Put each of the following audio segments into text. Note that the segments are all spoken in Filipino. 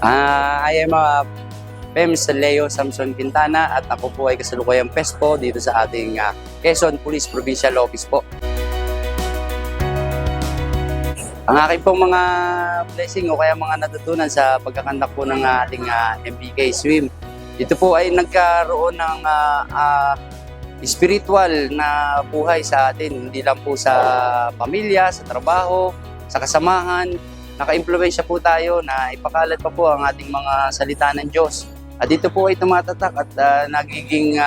I am PEMS Leo Samson Quintana at ako po ay kasalukuyang PESPO dito sa ating Quezon Police Provincial Office po. Ang aking pong mga blessing o kaya mga natutunan sa pagkakandak po ng ating MBK Swim, ito po ay nagkaroon ng spiritual na buhay sa atin, hindi lang po sa pamilya, sa trabaho, sa kasamahan. Naka-impluwensya po tayo na ipakalat pa po ang ating mga salita ng Diyos. At dito po ay tumatatak at nagiging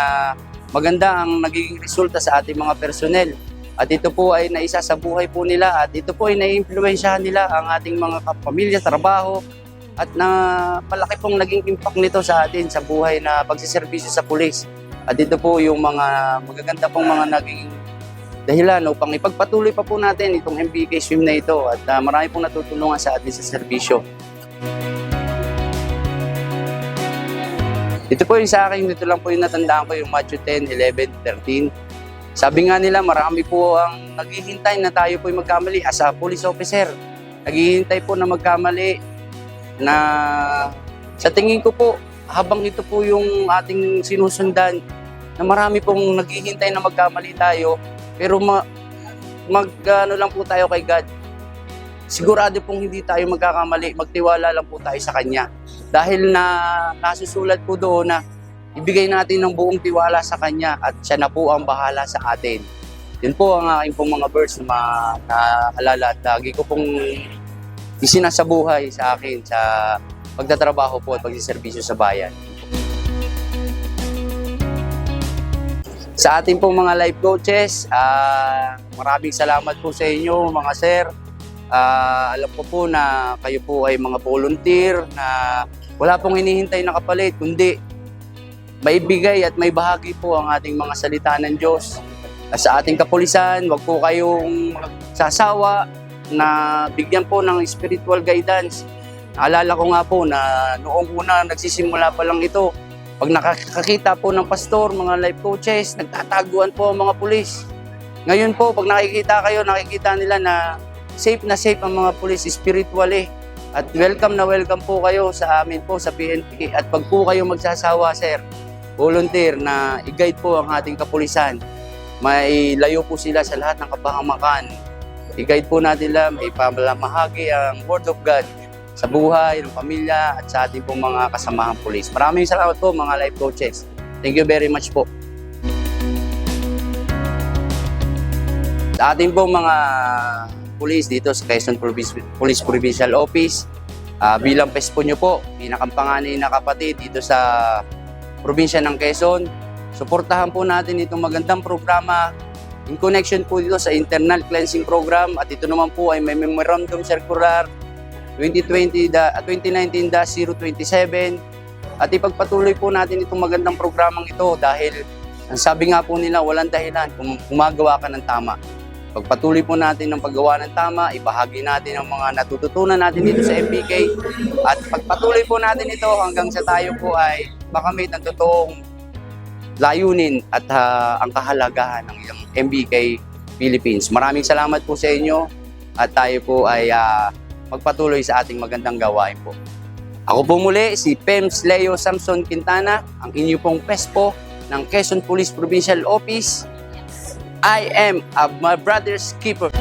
maganda ang nagiging resulta sa ating mga personnel. At ito po ay naisa sa buhay po nila at ito po ay nai-impluwensyahan nila ang ating mga kapamilya, trabaho at na malaki pong naging impact nito sa atin sa buhay na pagsiservisyo sa pulis. At ito po yung mga magaganda pong mga naging dahilan upang ipagpatuloy pa po natin itong MBK Swim na ito at marami pong natutulungan sa atin sa serbisyo. Ito po yung sa akin, ito lang po yung natandaan ko, yung Matthew 10, 11, 13. Sabi nga nila, marami po ang naghihintay na tayo po yung magkamali as a police officer. Naghihintay po na magkamali na sa tingin ko po, habang ito po yung ating sinusundan, na marami pong naghihintay na magkamali tayo, pero ano lang po tayo kay God. Sigurado pong hindi tayo magkakamali, magtiwala lang po tayo sa Kanya. Dahil na nasusulat po doon na ibigay natin ng buong tiwala sa Kanya at Siya na po ang bahala sa atin. Yun po ang aking pong mga verse na naalala at lagi ko pong isinasabuhay sa akin sa pagtatrabaho po at pagsiservisyo sa bayan. Sa ating pong mga life coaches, maraming salamat po sa inyo mga sir. Alam ko po na kayo po ay mga volunteer na wala pong hinihintay na kapalit, kundi maibigay at may bahagi po ang ating mga salita ng Diyos. Sa ating kapulisan, wag po kayong sasawa na bigyan po ng spiritual guidance. Naalala ko nga po na noong una nagsisimula pa lang ito, pag nakakita po ng pastor, mga life coaches, nagtataguan po ang mga pulis. Ngayon po, pag nakikita nila na safe ang mga pulis spiritually. At welcome na welcome po kayo sa amin po sa PNP. At pag po kayo magsasawa, sir, volunteer na i-guide po ang ating kapulisan, may layo po sila sa lahat ng kapahamakan. I-guide po natin lang, ipalamahagi ang Word of God sa buhay ng pamilya at sa ating pong mga kasamahang pulis. Maraming salamat po mga life coaches. Thank you very much po. Sa ating pong mga pulis dito sa Quezon Police Provincial Office, bilang PESPO nyo po, pinakampanganay na kapatid dito sa probinsya ng Quezon, suportahan po natin itong magandang programa in connection po dito sa internal cleansing program at ito naman po ay may Memorandum Circular 2019-027 at ipagpatuloy po natin itong magandang programang ito dahil ang sabi nga po nila walang dahilan kung gumagawa ka ng tama. Pagpatuloy po natin ng paggawa ng tama, ibahagi natin ang mga natututunan natin dito sa MBK at pagpatuloy po natin ito hanggang sa tayo po ay makamit ang totoong layunin at ang kahalagahan ng MBK Philippines. Maraming salamat po sa inyo at tayo po ay magpatuloy sa ating magandang gawain po. Ako po muli si PEMS Leo Samson Quintana, ang inyo pong PESPO ng Quezon Police Provincial Office. I am my brother's keeper.